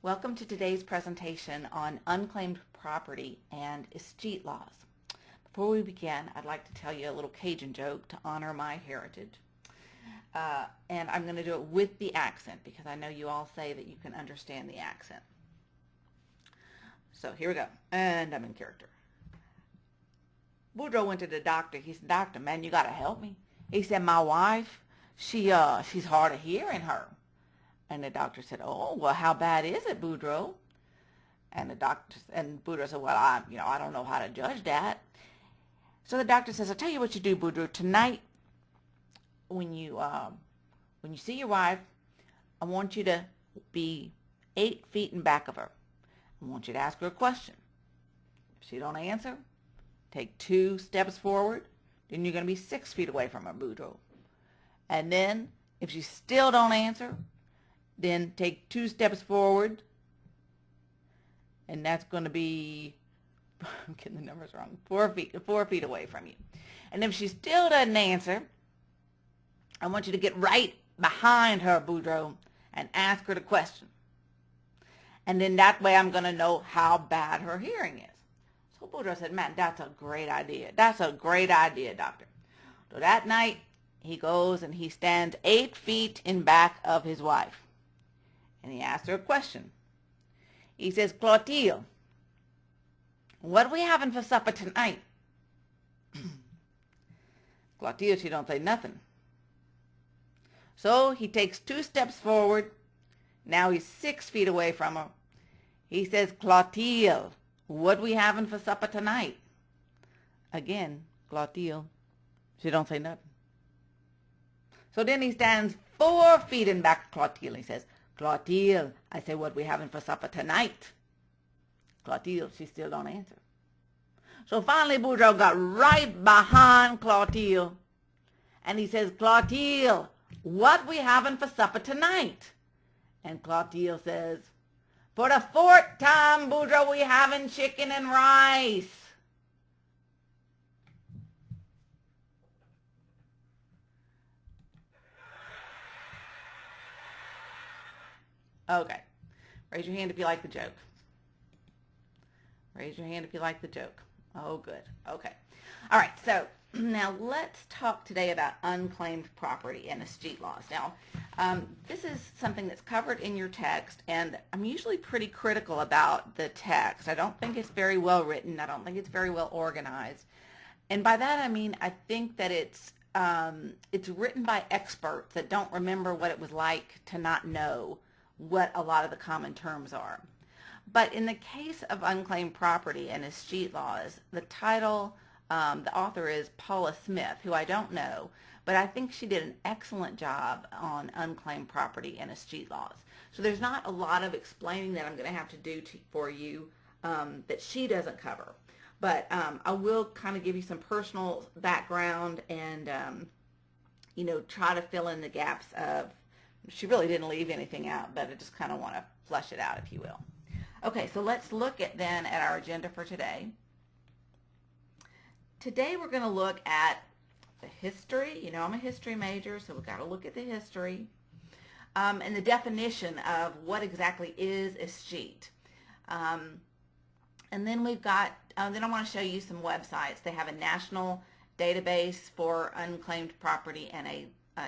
Welcome to today's presentation on unclaimed property and escheat laws. Before we begin, I'd like to tell you a little Cajun joke to honor my heritage. And I'm going to do it with the accent because I know you all say that you can understand the accent. So here we go. And I'm in character. Boudreaux went to the doctor. He said, "Doctor, man, you got to help me." He said, "My wife, she's hard of hearing her." And the doctor said, "Oh, well, how bad is it, Boudreaux?" And Boudreaux said, "Well, I don't know how to judge that." So the doctor says, "I'll tell you what you do, Boudreaux. Tonight, when you see your wife, I want you to be 8 feet in back of her. I want you to ask her a question. If she don't answer, take 2 steps forward. Then you're going to be 6 feet away from her, Boudreaux. And then, if she still don't answer, then take 2 steps forward, and that's going to be, I'm getting the numbers wrong, 4 feet away from you. And if she still doesn't answer, I want you to get right behind her, Boudreaux, and ask her the question. And then that way I'm going to know how bad her hearing is." So Boudreaux said, "Man, that's a great idea. That's a great idea, doctor." So that night, he goes and he stands 8 feet in back of his wife. And he asked her a question. He says, "Clotilde, what are we having for supper tonight?" Clotilde, she don't say nothing. So he takes 2 steps forward. Now he's 6 feet away from her. He says, "Clotilde, what are we having for supper tonight?" Again, Clotilde, she don't say nothing. So then he stands 4 feet in back of Clotilde. He says, "Clotilde, I say, what we having for supper tonight?" Clotilde, she still don't answer. So finally, Boudreaux got right behind Clotilde, and he says, "Clotilde, what we having for supper tonight?" And Clotilde says, "For the 4th time, Boudreaux, we having chicken and rice." Okay. Raise your hand if you like the joke. Raise your hand if you like the joke. Oh, good. Okay. All right. So now let's talk today about unclaimed property and escheat laws. Now, this is something that's covered in your text, and I'm usually pretty critical about the text. I don't think it's very well written. I don't think it's very well organized. And by that I mean I think that it's written by experts that don't remember what it was like to not know what a lot of the common terms are. But in the case of unclaimed property and escheat laws, the title, the author is Paula Smith, who I don't know, but I think she did an excellent job on unclaimed property and escheat laws. So there's not a lot of explaining that I'm going to have to do for you that she doesn't cover. But I will kind of give you some personal background and, try to fill in the gaps of, she really didn't leave anything out, but I just kind of want to flesh it out, if you will. Okay, so let's look at our agenda for today. Today we're going to look at the history. I'm a history major, so we've got to look at the history and the definition of what exactly is escheat. And then we've got, then I want to show you some websites. They have a national database for unclaimed property and a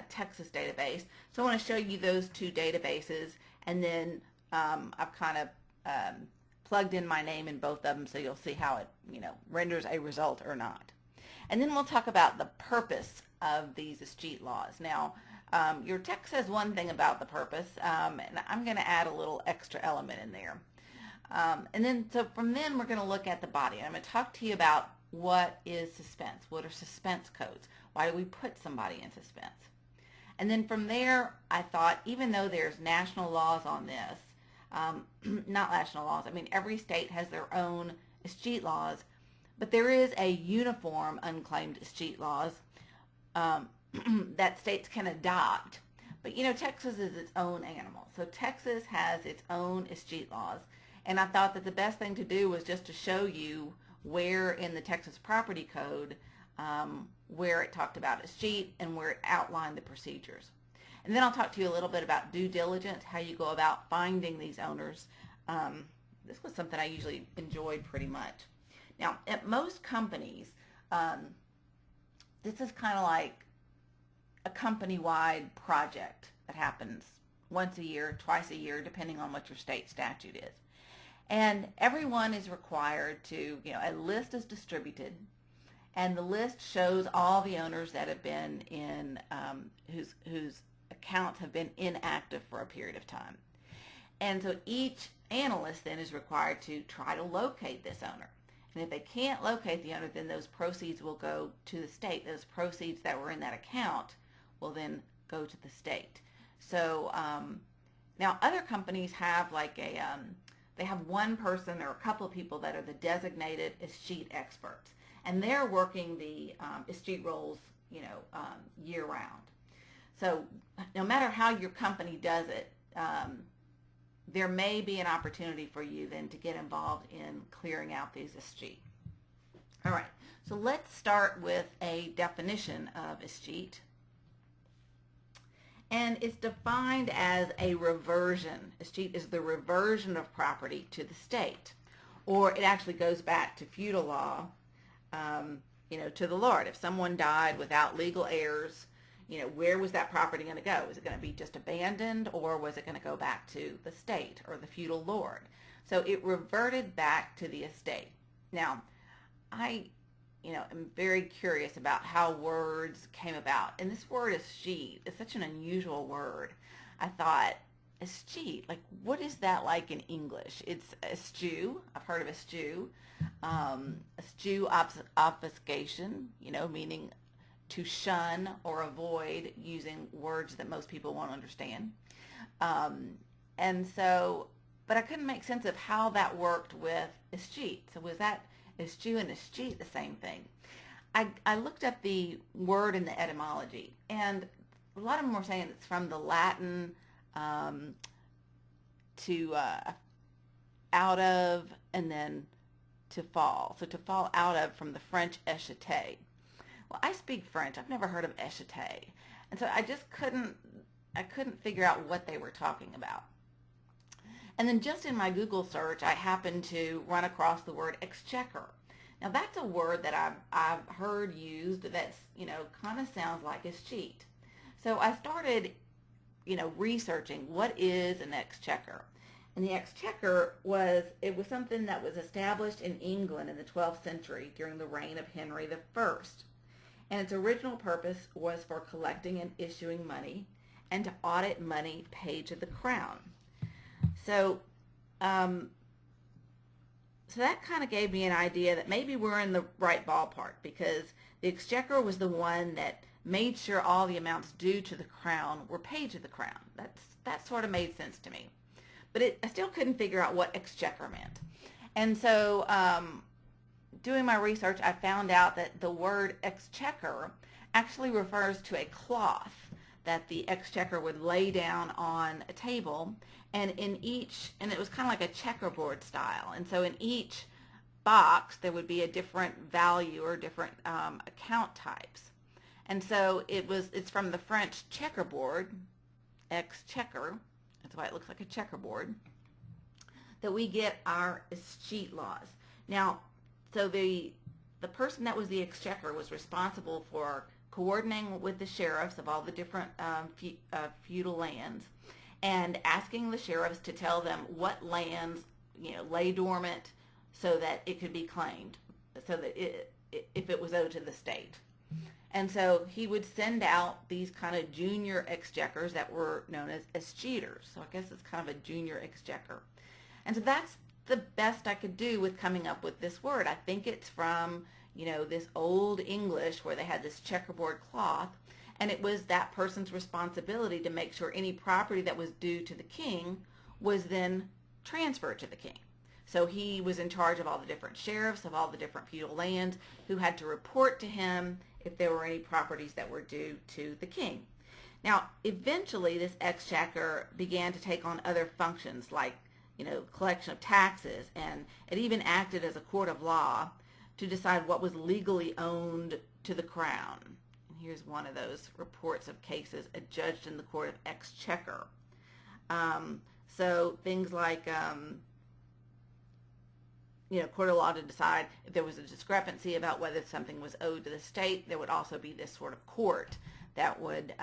Texas database. So I want to show you those 2 databases, and then I've kind of plugged in my name in both of them, so you'll see how it renders a result or not. And then we'll talk about the purpose of these escheat laws. Now, your text says one thing about the purpose, and I'm going to add a little extra element in there. And then, so from then, we're going to look at the body. And I'm going to talk to you about what is suspense. What are suspense codes? Why do we put somebody in suspense? And then from there, I thought, even though there's national laws on this, not national laws, I mean, every state has their own escheat laws, but there is a uniform unclaimed escheat laws that states can adopt. But, Texas is its own animal. So Texas has its own escheat laws. And I thought that the best thing to do was just to show you where in the Texas Property Code where it talked about escheat and where it outlined the procedures. And then I'll talk to you a little bit about due diligence, how you go about finding these owners. This was something I usually enjoyed pretty much. Now, at most companies, this is kind of like a company-wide project that happens once a year, twice a year, depending on what your state statute is. And everyone is required to, a list is distributed, and the list shows all the owners that have been in, whose accounts have been inactive for a period of time. And so each analyst then is required to try to locate this owner. And if they can't locate the owner, then those proceeds will go to the state. Those proceeds that were in that account will then go to the state. So now other companies have like they have one person or a couple of people that are the designated escheat experts. And they're working the escheat rolls, year round. So no matter how your company does it, there may be an opportunity for you then to get involved in clearing out these escheat. All right, so let's start with a definition of escheat. And it's defined as a reversion. Escheat is the reversion of property to the state. Or it actually goes back to feudal law, to the lord. If someone died without legal heirs, where was that property going to go? Was it going to be just abandoned, or was it going to go back to the state or the feudal lord? So it reverted back to the estate. Now, I, am very curious about how words came about. And this word escheat is such an unusual word. I thought, escheat, like what is that like in English? It's eschew. I've heard of eschew. Eschew obfuscation, meaning to shun or avoid, using words that most people won't understand. And so, but I couldn't make sense of how that worked with escheat. So was that eschew and escheat the same thing? I looked up the word in the etymology, and a lot of them were saying it's from the Latin to out of, and then to fall. So to fall out of, from the French échouter. Well, I speak French. I've never heard of échouter. And so I just couldn't figure out what they were talking about. And then just in my Google search, I happened to run across the word exchequer. Now that's a word that I've heard used that's, kind of sounds like escheat. So I started, researching what is an exchequer. And the exchequer was something that was established in England in the 12th century during the reign of Henry I. And its original purpose was for collecting and issuing money and to audit money paid to the crown. So, so that kind of gave me an idea that maybe we're in the right ballpark, because the exchequer was the one that made sure all the amounts due to the crown were paid to the crown. That sort of made sense to me. But I still couldn't figure out what exchequer meant. And so doing my research, I found out that the word exchequer actually refers to a cloth that the exchequer would lay down on a table, and it was kind of like a checkerboard style. And so in each box, there would be a different value or different account types. And so it's from the French checkerboard, exchequer, that's why it looks like a checkerboard, that we get our EscheatLaws. Now, so the person that was the exchequer was responsible for coordinating with the sheriffs of all the different feudal lands, and asking the sheriffs to tell them what lands, lay dormant, so that it could be claimed, so that if it was owed to the state. And so he would send out these kind of junior exchequers that were known as escheators. So I guess it's kind of a junior exchequer. And so that's the best I could do with coming up with this word. I think it's from, this old English where they had this checkerboard cloth, and it was that person's responsibility to make sure any property that was due to the king was then transferred to the king. So he was in charge of all the different sheriffs of all the different feudal lands, who had to report to him if there were any properties that were due to the king. Now, eventually this exchequer began to take on other functions like, collection of taxes, and it even acted as a court of law to decide what was legally owned to the crown. And Here's one of those reports of cases adjudged in the Court of Exchequer. So things like, court of law to decide if there was a discrepancy about whether something was owed to the state. There would also be this sort of court that would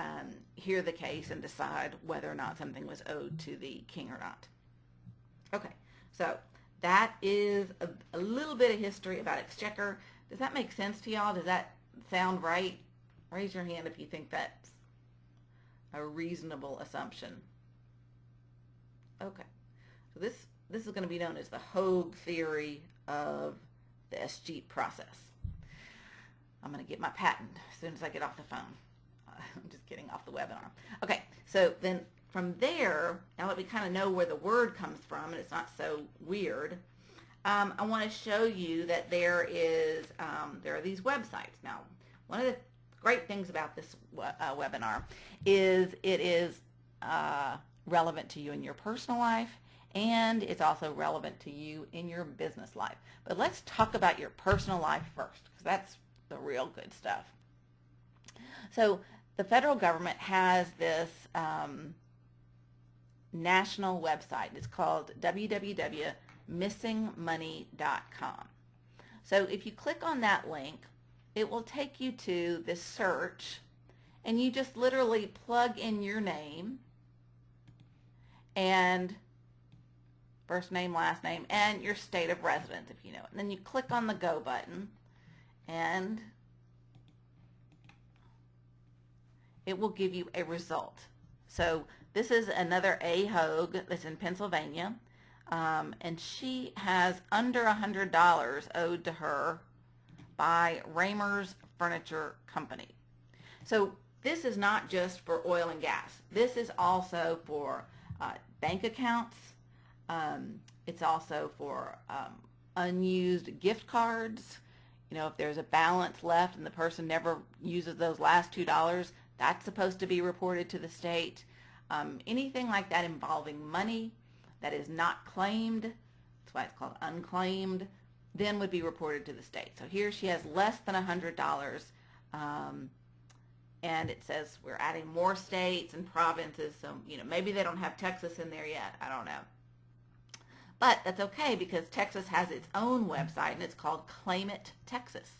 hear the case and decide whether or not something was owed to the king or not. Okay, so that is a little bit of history about Exchequer. Does that make sense to y'all? Does that sound right? Raise your hand if you think that's a reasonable assumption. Okay, so this is going to be known as the Hogue theory of the escheat process. I'm going to get my patent as soon as I get off the phone. I'm just getting off the webinar. Okay, so then from there, now that we kind of know where the word comes from and it's not so weird, I want to show you that there are these websites. Now, one of the great things about this webinar is it is relevant to you in your personal life, and it's also relevant to you in your business life. But let's talk about your personal life first, because that's the real good stuff. So the federal government has this national website. It's called www.missingmoney.com. So if you click on that link, it will take you to this search, and you just literally plug in your name and first name, last name, and your state of residence, if you know it. And then you click on the go button, and it will give you a result. So this is another A. Hogue that's in Pennsylvania, and she has under $100 owed to her by Raymer's Furniture Company. So this is not just for oil and gas. This is also for bank accounts. It's also for unused gift cards. If there's a balance left and the person never uses those last $2, that's supposed to be reported to the state. Anything like that involving money that is not claimed, that's why it's called unclaimed, then would be reported to the state. So here she has less than $100, and it says we're adding more states and provinces, so maybe they don't have Texas in there yet. I don't know. But that's okay, because Texas has its own website, and it's called Claim It Texas.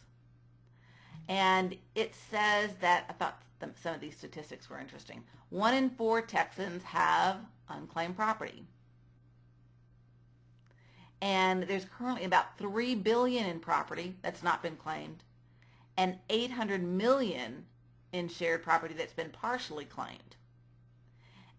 And it says that, I thought some of these statistics were interesting. 1 in 4 Texans have unclaimed property. And there's currently about $3 billion in property that's not been claimed, and $800 million in shared property that's been partially claimed.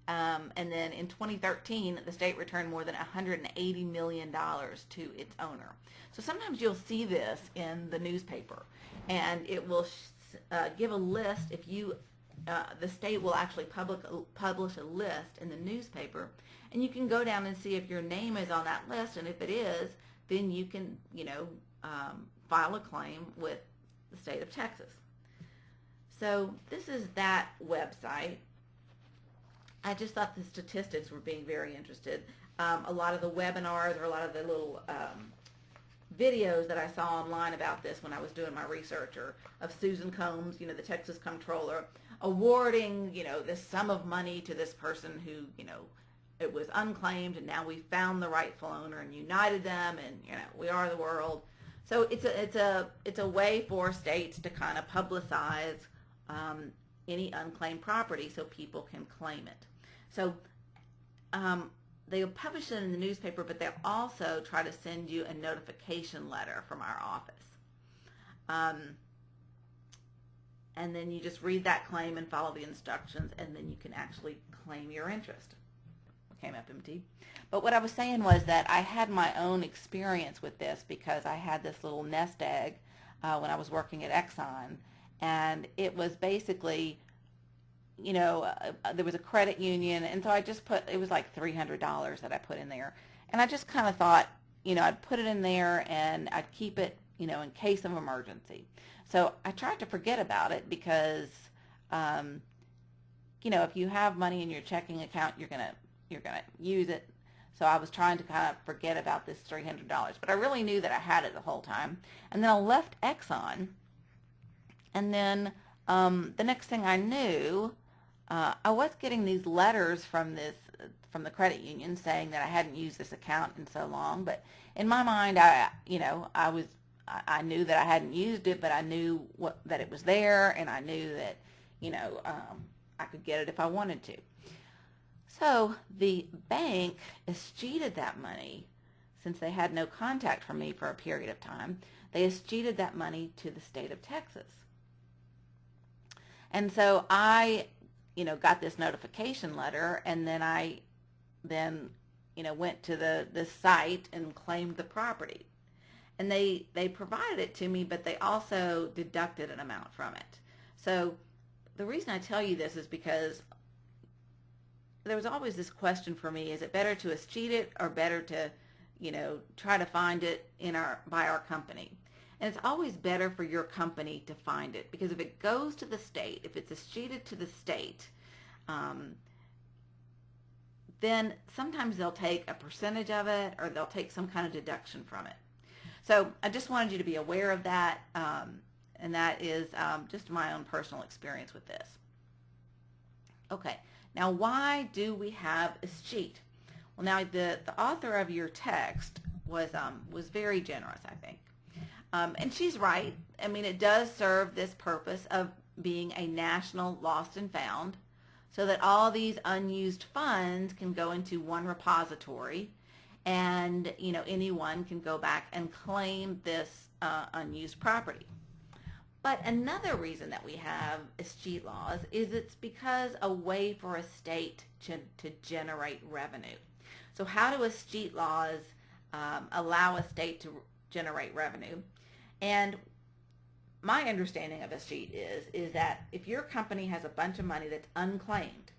And then in 2013, the state returned more than $180 million to its owner. So sometimes you'll see this in the newspaper, and it will give a list. If you, the state will actually publish a list in the newspaper, and you can go down and see if your name is on that list, and if it is, then you can, file a claim with the state of Texas. So this is that website. I just thought the statistics were being very interested. A lot of the webinars or a lot of the little videos that I saw online about this when I was doing my research, or of Susan Combs, the Texas comptroller, awarding, this sum of money to this person who, it was unclaimed, and now we found the rightful owner and united them, and we are the world. So it's a way for states to kind of publicize any unclaimed property so people can claim it. So they'll publish it in the newspaper, but they'll also try to send you a notification letter from our office. And then you just read that claim and follow the instructions, and then you can actually claim your interest. Came up empty. But what I was saying was that I had my own experience with this, because I had this little nest egg when I was working at Exxon, and it was basically, there was a credit union, and so I just put, it was like $300 that I put in there, and I just kind of thought, I'd put it in there and I'd keep it, in case of emergency. So I tried to forget about it, because, if you have money in your checking account, you're gonna use it. So I was trying to kind of forget about this $300, but I really knew that I had it the whole time. And then I left Exxon, and then the next thing I knew, I was getting these letters from the credit union saying that I hadn't used this account in so long. But in my mind, I knew that I hadn't used it, but I knew that it was there, and I knew that I could get it if I wanted to. So the bank escheated that money, since they had no contact from me for a period of time. They escheated that money to the state of Texas. And so I, got this notification letter, and then I went to the site and claimed the property. And they provided it to me, but they also deducted an amount from it. So the reason I tell you this is because there was always this question for me: is it better to escheat it or better to, try to find it by our company? And it's always better for your company to find it, because if it goes to the state, if it's escheated to the state, then sometimes they'll take a percentage of it, or they'll take some kind of deduction from it. So I just wanted you to be aware of that, and that is just my own personal experience with this. Okay, now why do we have escheat? Well, now the author of your text was very generous, I think. And she's right. I mean, it does serve this purpose of being a national lost and found, so that all these unused funds can go into one repository, and anyone can go back and claim this unused property. But another reason that we have EscheatLaws is it's because a way for a state to generate revenue. So how do EscheatLaws allow a state to generate revenue? And my understanding of escheat is that if your company has a bunch of money that's unclaimed,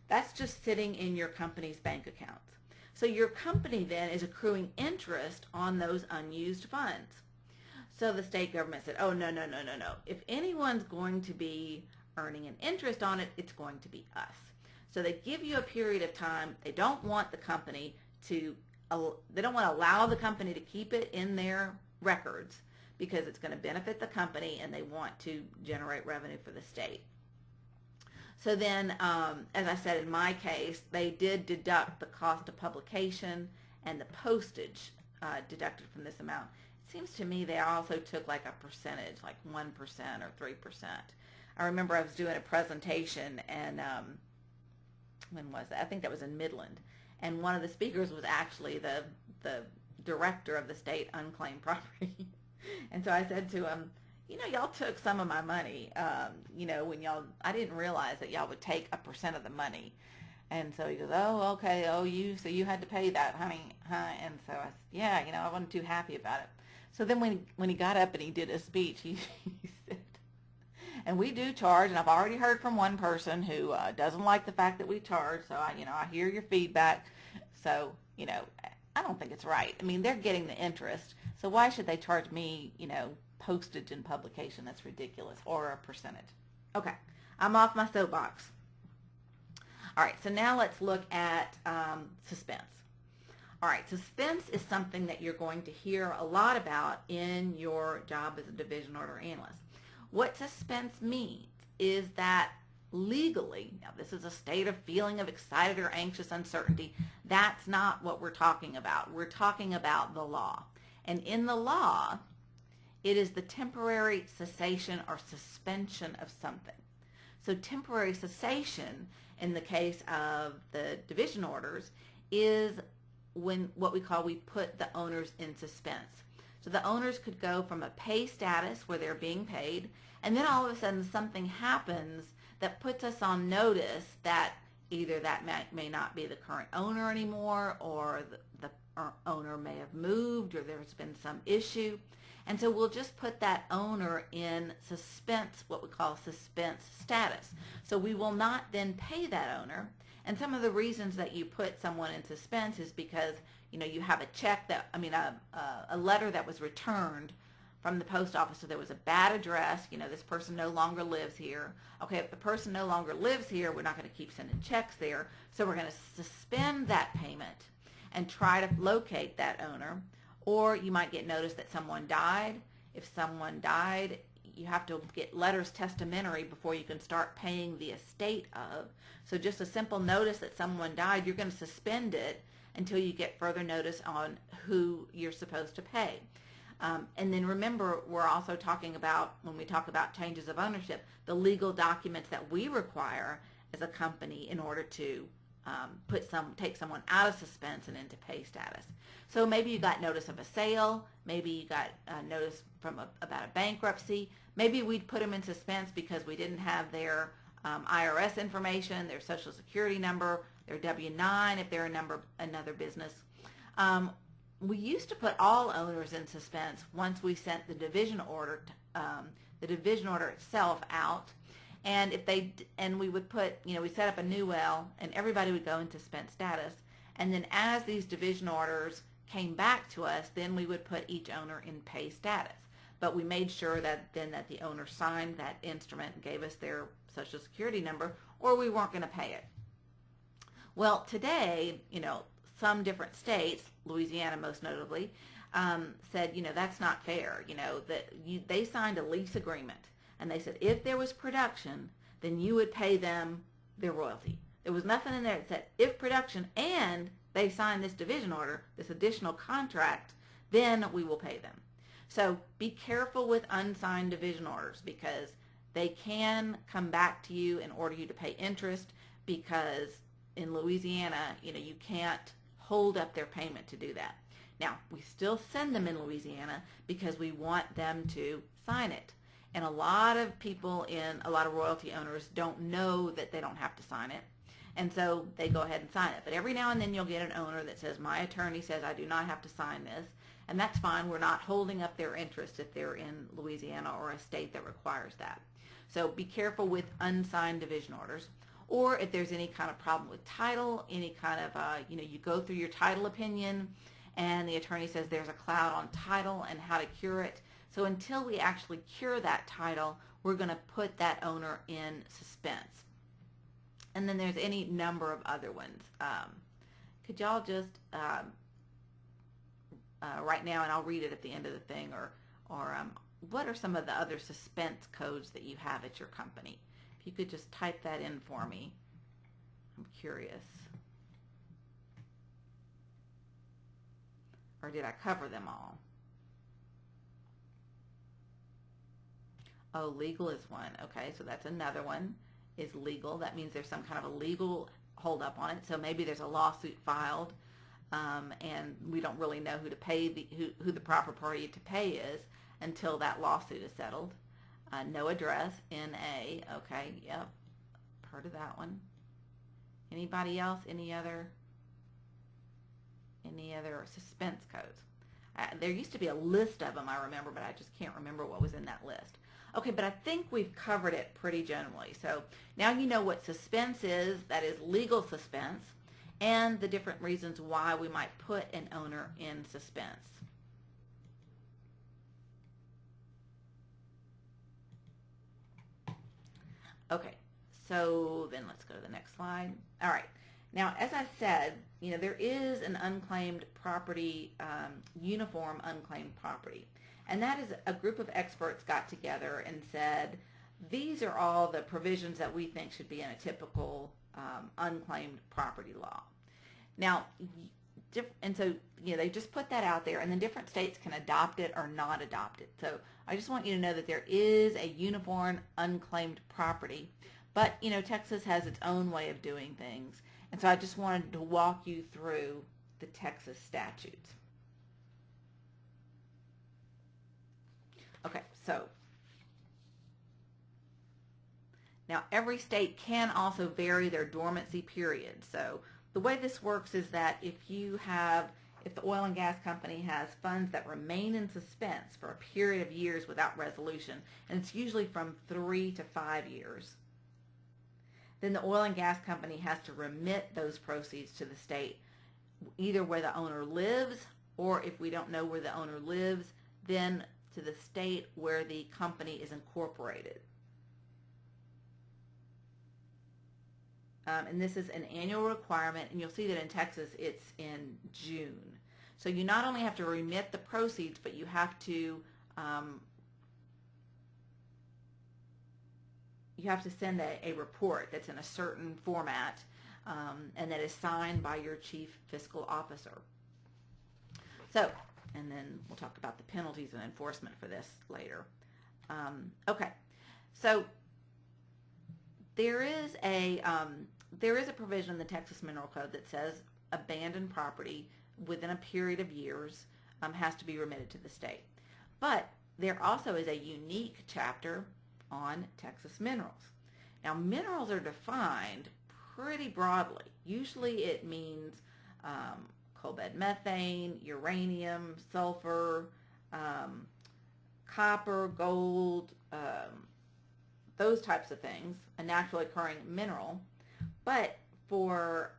that's just sitting in your company's bank accounts. So your company then is accruing interest on those unused funds. So the state government said, oh, no. If anyone's going to be earning an interest on it, it's going to be us. So they give you a period of time. They don't want the company they don't want to allow the company to keep it in their records, because it's going to benefit the company, and they want to generate revenue for the state. So then, as I said, in my case, they did deduct the cost of publication and the postage deducted from this amount. It seems to me they also took like a percentage, like 1% or 3%. I remember I was doing a presentation, and when was that? I think that was in Midland. And one of the speakers was actually the director of the state unclaimed property. And so I said to him, y'all took some of my money, when I didn't realize that y'all would take a percent of the money. And so he goes, oh, okay, so you had to pay that, honey, huh? And so I said, yeah, I wasn't too happy about it. So then when he got up and he did his speech, he said, and we do charge, and I've already heard from one person who doesn't like the fact that we charge, so I hear your feedback. So, I don't think it's right. I mean, they're getting the interest, so why should they charge me, postage and publication? That's ridiculous, or a percentage. Okay, I'm off my soapbox. All right, so now let's look at suspense. All right, suspense is something that you're going to hear a lot about in your job as a division order analyst. What suspense means is that legally, now this is a state of feeling of excited or anxious uncertainty. That's not what we're talking about. We're talking about the law. And in the law, it is the temporary cessation or suspension of something. So temporary cessation in the case of the division orders is when we put the owners in suspense. So the owners could go from a pay status where they're being paid, and then all of a sudden something happens that puts us on notice that either that may not be the current owner anymore, or the owner may have moved, or there's been some issue. And so we'll just put that owner in suspense, what we call suspense status. So we will not then pay that owner. And some of the reasons that you put someone in suspense is because, you have a letter that was returned from the post office, so there was a bad address, this person no longer lives here. Okay, if the person no longer lives here, we're not going to keep sending checks there, so we're going to suspend that payment and try to locate that owner. Or you might get notice that someone died. If someone died, you have to get letters testamentary before you can start paying the estate of. So just a simple notice that someone died, you're going to suspend it until you get further notice on who you're supposed to pay. And then remember, we're also talking about, when we talk about changes of ownership, the legal documents that we require as a company in order to take someone out of suspense and into pay status. So maybe you got notice of a sale, maybe you got notice about a bankruptcy, maybe we'd put them in suspense because we didn't have their IRS information, their social security number, their W-9 if they're another business. We used to put all owners in suspense once we sent the division order itself out. And we would put, we set up a new well, and everybody would go into suspense status. And then as these division orders came back to us, then we would put each owner in pay status. But we made sure that the owner signed that instrument and gave us their social security number, or we weren't going to pay it. Well, today, some different states, Louisiana most notably, said, that's not fair. They signed a lease agreement. And they said if there was production, then you would pay them their royalty. There was nothing in there that said if production and they sign this division order, this additional contract, then we will pay them. So be careful with unsigned division orders, because they can come back to you and order you to pay interest, because in Louisiana, you can't hold up their payment to do that. Now, we still send them in Louisiana because we want them to sign it. And a lot of royalty owners don't know that they don't have to sign it. And so they go ahead and sign it. But every now and then you'll get an owner that says, my attorney says I do not have to sign this. And that's fine. We're not holding up their interest if they're in Louisiana or a state that requires that. So be careful with unsigned division orders. Or if there's any kind of problem with title, any kind of, you go through your title opinion and the attorney says there's a cloud on title and how to cure it. So until we actually cure that title, we're going to put that owner in suspense. And then there's any number of other ones. Could y'all just, right now, and I'll read it at the end of the thing, or what are some of the other suspense codes that you have at your company? If you could just type that in for me. I'm curious. Or did I cover them all? Oh, legal is one. Okay, so that's another one, is legal. That means there's some kind of a legal holdup on it. So maybe there's a lawsuit filed, and we don't really know who to pay, who the proper party to pay is until that lawsuit is settled. No address, NA. Okay, yep, heard of that one. Anybody else? Any other suspense codes? There used to be a list of them, I remember, but I just can't remember what was in that list. Okay, but I think we've covered it pretty generally. So now you know what suspense is, that is legal suspense, and the different reasons why we might put an owner in suspense. Okay, so then let's go to the next slide. All right, now as I said, there is an unclaimed property, uniform unclaimed property. And that is a group of experts got together and said, these are all the provisions that we think should be in a typical unclaimed property law. Now, and so they just put that out there, and then different states can adopt it or not adopt it. So I just want you to know that there is a uniform unclaimed property, but Texas has its own way of doing things. And so I just wanted to walk you through the Texas statutes. Okay, so now every state can also vary their dormancy period. So the way this works is that if the oil and gas company has funds that remain in suspense for a period of years without resolution, and it's usually from 3 to 5 years, then the oil and gas company has to remit those proceeds to the state, either where the owner lives, or if we don't know where the owner lives, then to the state where the company is incorporated. And this is an annual requirement, and you'll see that in Texas it's in June. So you not only have to remit the proceeds, but you have to you have to send a report that's in a certain format and that is signed by your chief fiscal officer. So, and then we'll talk about the penalties and enforcement for this later. Okay, so there is a provision in the Texas Mineral Code that says abandoned property within a period of years has to be remitted to the state. But there also is a unique chapter on Texas minerals. Now, minerals are defined pretty broadly. Usually it means coal bed methane, uranium, sulfur, copper, gold, those types of things, a naturally occurring mineral. But for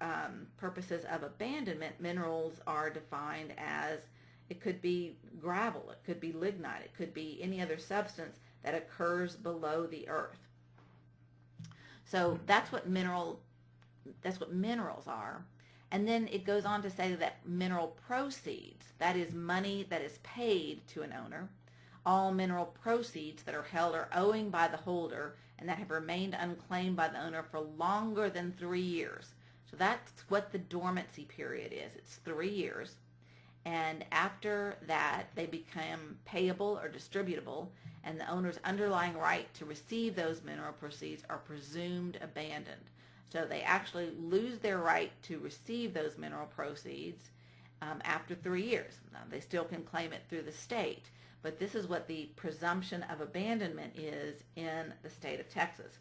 purposes of abandonment, minerals are defined as, it could be gravel, it could be lignite, it could be any other substance that occurs below the earth. So that's what minerals are. And then it goes on to say that mineral proceeds, that is money that is paid to an owner, all mineral proceeds that are held or owing by the holder and that have remained unclaimed by the owner for longer than 3 years. So that's what the dormancy period is. It's 3 years. And after that, they become payable or distributable, and the owner's underlying right to receive those mineral proceeds are presumed abandoned. So they actually lose their right to receive those mineral proceeds after 3 years. Now, they still can claim it through the state, but this is what the presumption of abandonment is in the state of Texas.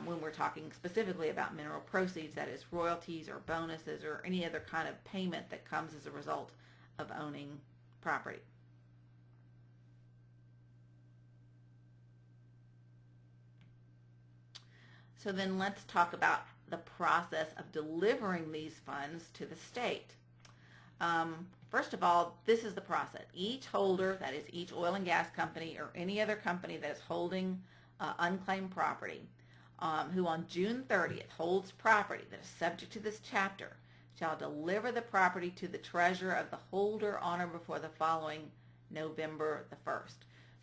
When we're talking specifically about mineral proceeds, that is royalties or bonuses or any other kind of payment that comes as a result of owning property. So then let's talk about the process of delivering these funds to the state. First of all, this is the process. Each holder, that is each oil and gas company or any other company that is holding unclaimed property, who on June 30th holds property that is subject to this chapter, shall deliver the property to the treasurer of the holder on or before the following November the 1st.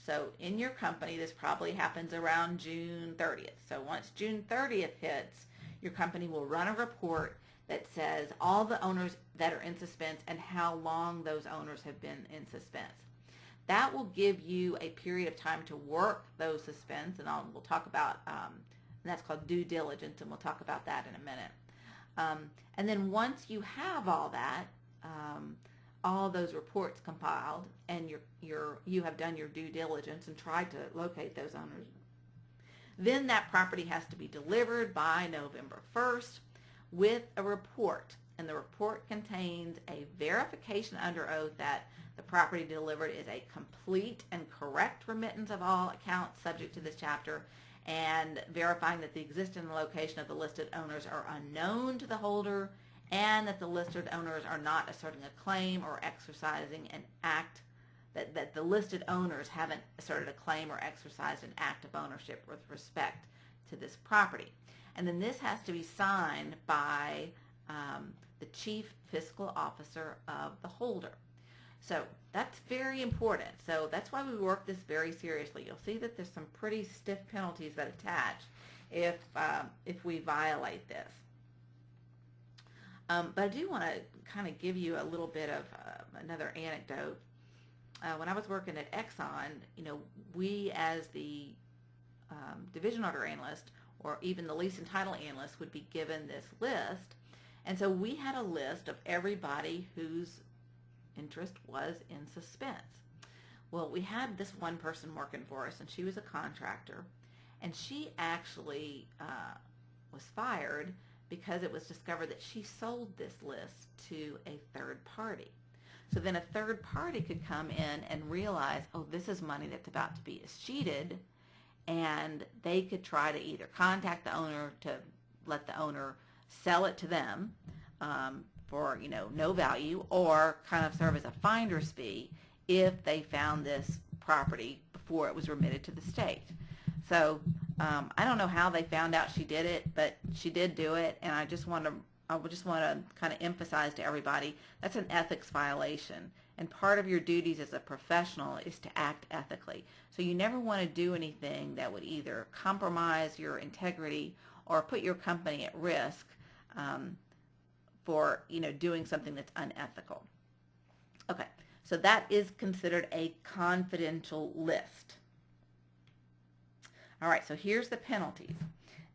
So in your company, this probably happens around June 30th. So once June 30th hits, your company will run a report that says all the owners that are in suspense and how long those owners have been in suspense. That will give you a period of time to work those suspense, and we'll talk about, and that's called due diligence, and we'll talk about that in a minute. And then once you have all that, all those reports compiled, and you have done your due diligence and tried to locate those owners, then that property has to be delivered by November 1st with a report. And the report contains a verification under oath that the property delivered is a complete and correct remittance of all accounts subject to this chapter, and verifying that the existence and location of the listed owners are unknown to the holder, and that the listed owners are not asserting a claim or exercising an act, that the listed owners haven't asserted a claim or exercised an act of ownership with respect to this property. And then this has to be signed by the chief fiscal officer of the holder. So that's very important. So that's why we work this very seriously. You'll see that there's some pretty stiff penalties that attach if we violate this. But I do want to kind of give you a little bit of another anecdote. When I was working at Exxon, we as the division order analyst or even the lease and title analyst would be given this list. And so we had a list of everybody whose interest was in suspense. Well, we had this one person working for us, and she was a contractor, and she actually was fired because it was discovered that she sold this list to a third party. So then a third party could come in and realize, oh, this is money that's about to be escheated, and they could try to either contact the owner to let the owner sell it to them for no value, or kind of serve as a finder's fee if they found this property before it was remitted to the state. So I don't know how they found out she did it, but she did do it, and I just want to kind of emphasize to everybody that's an ethics violation, And part of your duties as a professional is to act ethically. So you never want to do anything that would either compromise your integrity or put your company at risk for doing something that's unethical. Okay, so that is considered a confidential list. All right, so here's the penalties.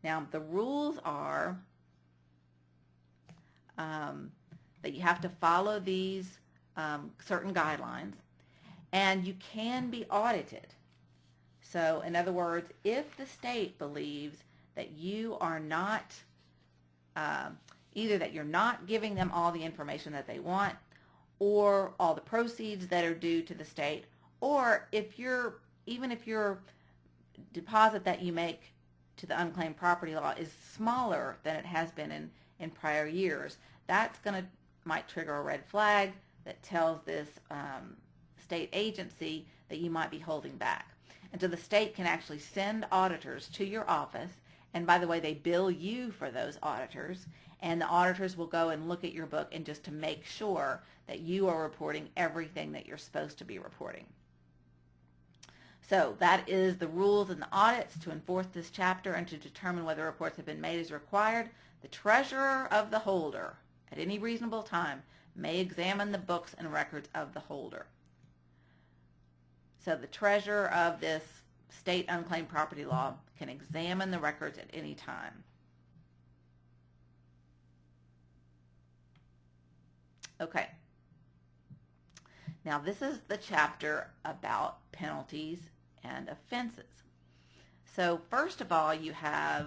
Now the rules are that you have to follow these certain guidelines, and you can be audited. So in other words, if the state believes that you are not, either that you're not giving them all the information that they want, or all the proceeds that are due to the state, or even if your deposit that you make to the unclaimed property law is smaller than it has been in prior years, that's might trigger a red flag that tells this state agency that you might be holding back. And so the state can actually send auditors to your office, and by the way, they bill you for those auditors, and the auditors will go and look at your book and just to make sure that you are reporting everything that you're supposed to be reporting. So that is the rules and the audits to enforce this chapter and to determine whether reports have been made as required. The treasurer of the holder, at any reasonable time, may examine the books and records of the holder. So the treasurer of this state unclaimed property law can examine the records at any time. Okay. Now this is the chapter about penalties and offenses. So first of all, you have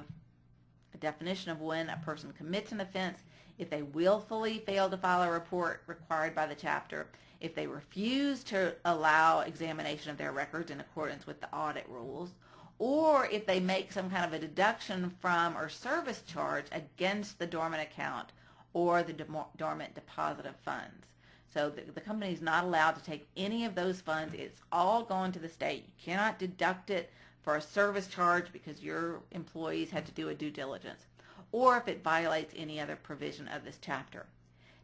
a definition of when a person commits an offense, if they willfully fail to file a report required by the chapter, if they refuse to allow examination of their records in accordance with the audit rules, or if they make some kind of a deduction from or service charge against the dormant account or the dormant deposit of funds. So the company is not allowed to take any of those funds. It's all going to the state. You cannot deduct it for a service charge because your employees had to do a due diligence, or if it violates any other provision of this chapter.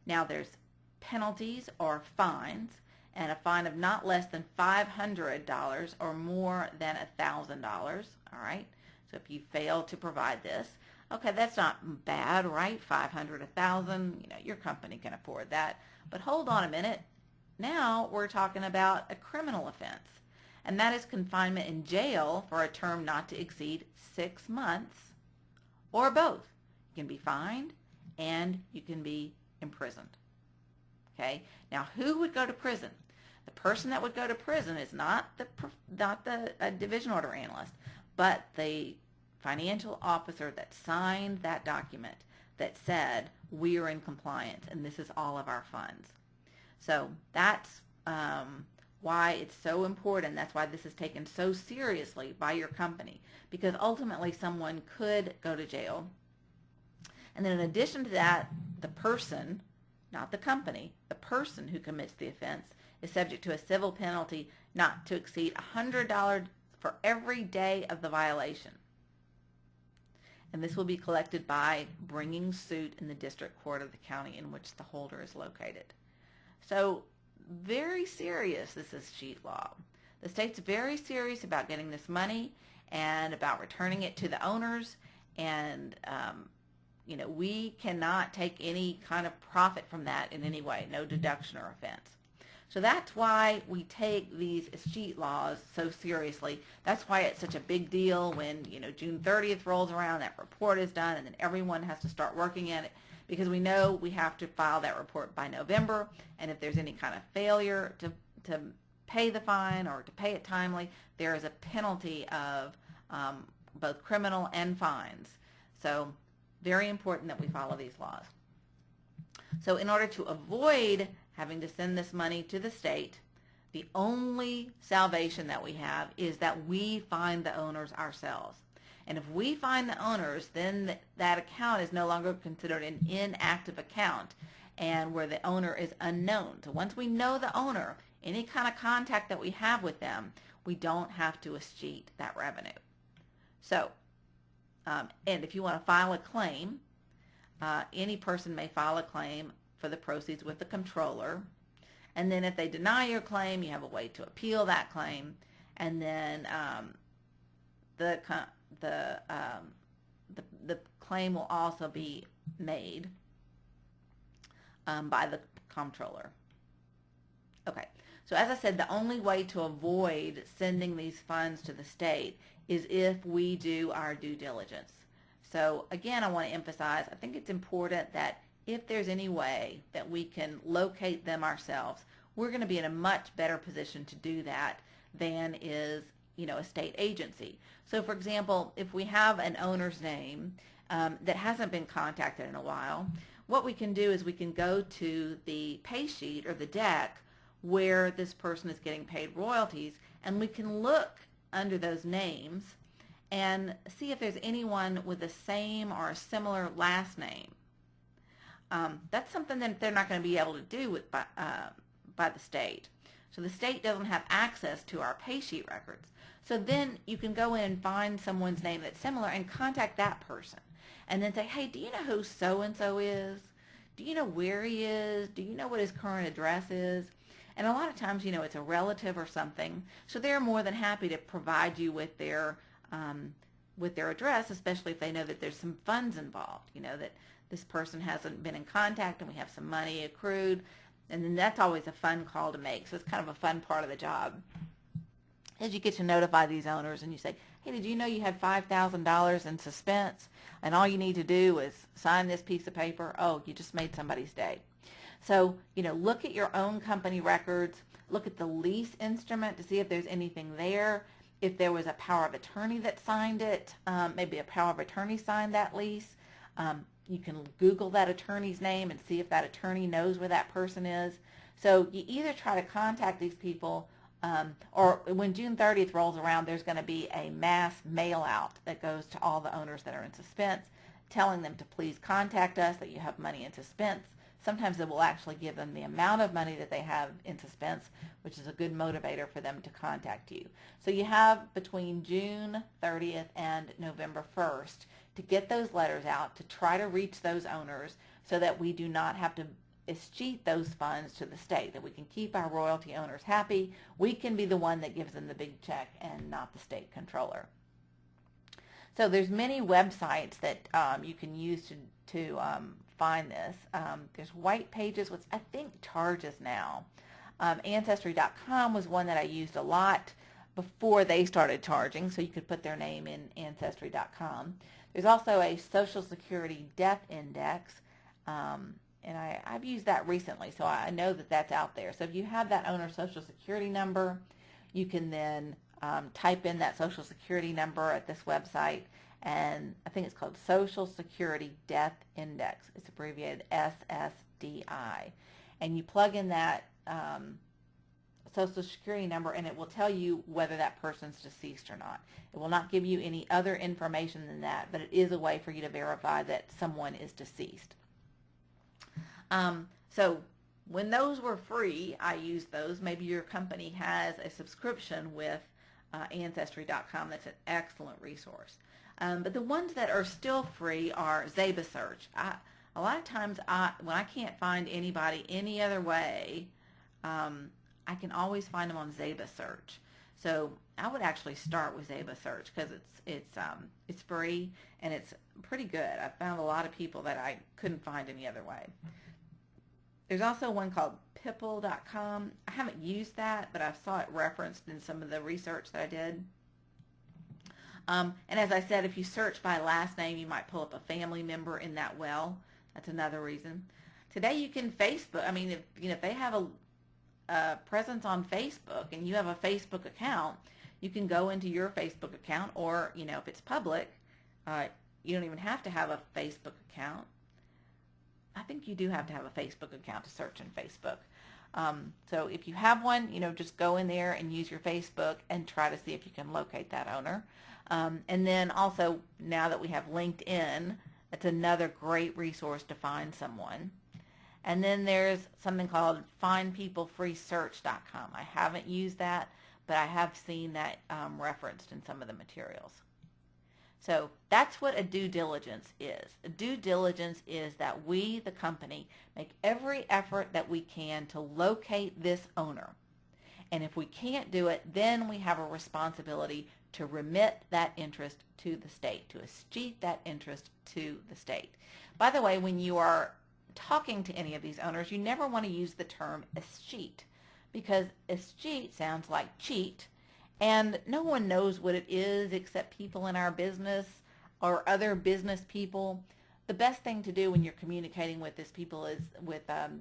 Now there's penalties or fines, and a fine of not less than $500 or more than $1,000. All right. So if you fail to provide this, okay, that's not bad, right? 500, 1,000. Your company can afford that. But hold on a minute. Now we're talking about a criminal offense, and that is confinement in jail for a term not to exceed 6 months, or both. You can be fined and you can be imprisoned. Okay. Now, who would go to prison? The person that would go to prison is not the division order analyst, but the financial officer that signed that document that said we are in compliance and this is all of our funds. So that's why it's so important. That's why this is taken so seriously by your company, because ultimately someone could go to jail. And then in addition to that, the person, not the company, the person who commits the offense is subject to a civil penalty not to exceed $100 for every day of the violation. And this will be collected by bringing suit in the district court of the county in which the holder is located. So very serious, this is cheat law. The state's very serious about getting this money and about returning it to the owners, and we cannot take any kind of profit from that in any way, no deduction or offense. So that's why we take these escheat laws so seriously. That's why it's such a big deal when June 30th rolls around, that report is done, and then everyone has to start working at it, because we know we have to file that report by November, and if there's any kind of failure to pay the fine or to pay it timely, there is a penalty of both criminal and fines. So very important that we follow these laws. So in order to avoid having to send this money to the state, the only salvation that we have is that we find the owners ourselves. And if we find the owners, then that account is no longer considered an inactive account, and where the owner is unknown. So once we know the owner, any kind of contact that we have with them, we don't have to escheat that revenue. So, and if you want to file a claim, any person may file a claim for the proceeds with the comptroller, And then if they deny your claim, you have a way to appeal that claim. And then the claim will also be made by the comptroller. Okay, so as I said, the only way to avoid sending these funds to the state is if we do our due diligence. So again, I want to emphasize, I think it's important that if there's any way that we can locate them ourselves, we're going to be in a much better position to do that than is, a state agency. So for example, if we have an owner's name that hasn't been contacted in a while, what we can do is we can go to the pay sheet or the deck where this person is getting paid royalties, and we can look under those names and see if there's anyone with the same or a similar last name. That's something that they're not going to be able to do by the state. So the state doesn't have access to our pay sheet records. So then you can go in and find someone's name that's similar and contact that person. And then say, hey, do you know who so-and-so is? Do you know where he is? Do you know what his current address is? And a lot of times, it's a relative or something. So they're more than happy to provide you with their address, especially if they know that there's some funds involved, that this person hasn't been in contact and we have some money accrued. And then that's always a fun call to make. So it's kind of a fun part of the job. As you get to notify these owners and you say, hey, did you know you had $5,000 in suspense and all you need to do is sign this piece of paper? Oh, you just made somebody's day. So, look at your own company records, look at the lease instrument to see if there's anything there. If there was a power of attorney that signed it, maybe a power of attorney signed that lease. You can Google that attorney's name and see if that attorney knows where that person is. So you either try to contact these people or when June 30th rolls around, there's going to be a mass mail out that goes to all the owners that are in suspense, telling them to please contact us that you have money in suspense. Sometimes it will actually give them the amount of money that they have in suspense, which is a good motivator for them to contact you. So you have between June 30th and November 1st to get those letters out, to try to reach those owners so that we do not have to escheat those funds to the state, that we can keep our royalty owners happy. We can be the one that gives them the big check and not the state controller. So there's many websites that you can use to find this. There's white pages, which I think charges now. Ancestry.com was one that I used a lot before they started charging, so you could put their name in Ancestry.com. There's also a Social Security Death Index, and I've used that recently, so I know that that's out there. So if you have that owner's Social Security number, you can then type in that Social Security number at this website, and I think it's called Social Security Death Index. It's abbreviated SSDI. And you plug in that Social Security number, and it will tell you whether that person's deceased or not. It will not give you any other information than that, but it is a way for you to verify that someone is deceased. So when those were free, I used those. Maybe your company has a subscription with Ancestry.com. That's an excellent resource. But the ones that are still free are ZabaSearch. A lot of times when I can't find anybody any other way, I can always find them on ZabaSearch. So I would actually start with ZabaSearch because it's free and it's pretty good. I found a lot of people that I couldn't find any other way. There's also one called Pipple.com. I haven't used that, but I saw it referenced in some of the research that I did. And as I said, if you search by last name, you might pull up a family member in that well. That's another reason. Today you can Facebook. I mean, if they have a presence on Facebook and you have a Facebook account, you can go into your Facebook account, or if it's public, you don't even have to have a Facebook account. I think you do have to have a Facebook account to search in Facebook. So if you have one, just go in there and use your Facebook and try to see if you can locate that owner. And then also, now that we have LinkedIn, it's another great resource to find someone. And then there's something called findpeoplefreesearch.com. I haven't used that, but I have seen that referenced in some of the materials. So that's what a due diligence is. A due diligence is that we, the company, make every effort that we can to locate this owner. And if we can't do it, then we have a responsibility to remit that interest to the state, to escheat that interest to the state. By the way, when you are talking to any of these owners, you never want to use the term escheat, because escheat sounds like cheat, and no one knows what it is except people in our business or other business people. The best thing to do when you're communicating with these people is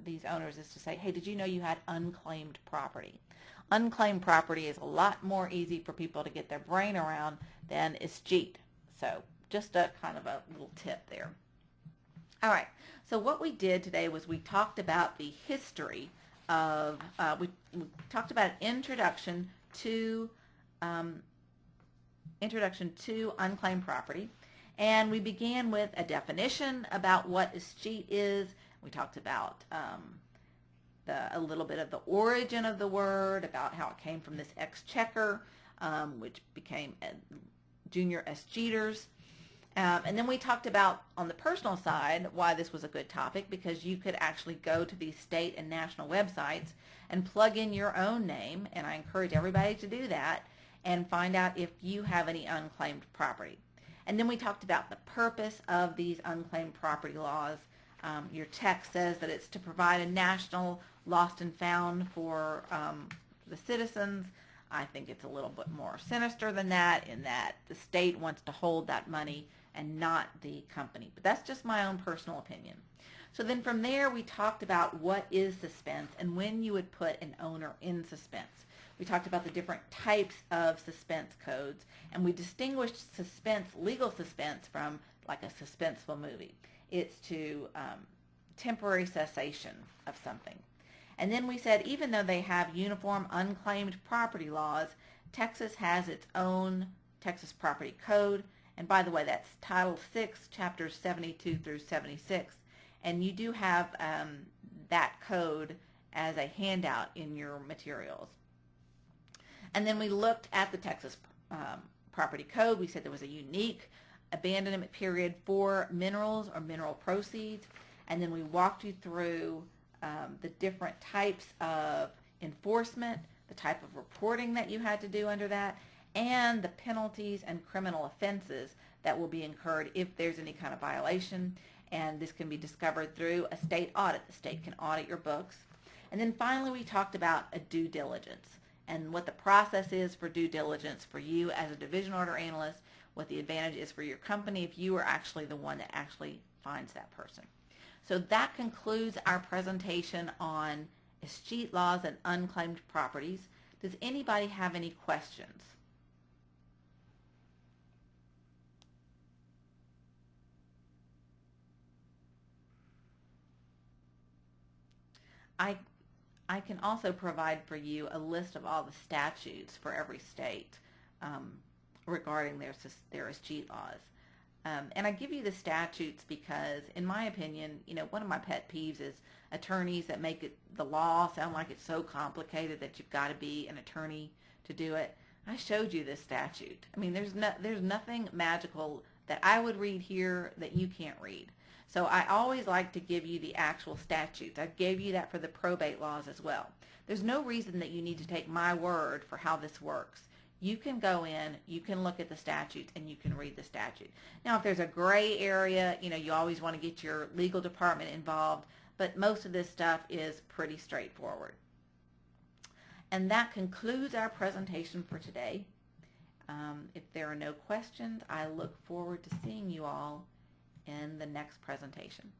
these owners is to say, hey, did you know you had unclaimed property? Unclaimed property is a lot more easy for people to get their brain around than escheat. So just a kind of a little tip there. All right, so what we did today was we talked about the history of, we talked about an introduction to unclaimed property, and we began with a definition about what escheat is. We talked about a little bit of the origin of the word, about how it came from this exchequer, which became junior escheaters. And then we talked about, on the personal side, why this was a good topic, because you could actually go to these state and national websites and plug in your own name, and I encourage everybody to do that, and find out if you have any unclaimed property. And then we talked about the purpose of these unclaimed property laws. Your text says that it's to provide a national lost and found for the citizens. I think it's a little bit more sinister than that, in that the state wants to hold that money and not the company. But that's just my own personal opinion. So then from there we talked about what is suspense and when you would put an owner in suspense. We talked about the different types of suspense codes, and we distinguished suspense, legal suspense, from like a suspenseful movie. It's to temporary cessation of something. And then we said, even though they have uniform unclaimed property laws, Texas has its own Texas Property Code. And by the way, that's Title 6, Chapters 72 through 76. And you do have that code as a handout in your materials. And then we looked at the Texas Property Code. We said there was a unique abandonment period for minerals or mineral proceeds. And then we walked you through the different types of enforcement, the type of reporting that you had to do under that, and the penalties and criminal offenses that will be incurred if there's any kind of violation. And this can be discovered through a state audit. The state can audit your books. And then finally we talked about a due diligence and what the process is for due diligence for you as a division order analyst, what the advantage is for your company if you are actually the one that actually finds that person. So that concludes our presentation on escheat laws and unclaimed properties. Does anybody have any questions? I can also provide for you a list of all the statutes for every state regarding their escheat laws. And I give you the statutes because, in my opinion, one of my pet peeves is attorneys that make the law sound like it's so complicated that you've got to be an attorney to do it. I showed you this statute. I mean, there's nothing magical that I would read here that you can't read. So I always like to give you the actual statutes. I gave you that for the probate laws as well. There's no reason that you need to take my word for how this works. You can go in, you can look at the statutes, and you can read the statute. Now, if there's a gray area, you always want to get your legal department involved, but most of this stuff is pretty straightforward. And that concludes our presentation for today. If there are no questions, I look forward to seeing you all in the next presentation.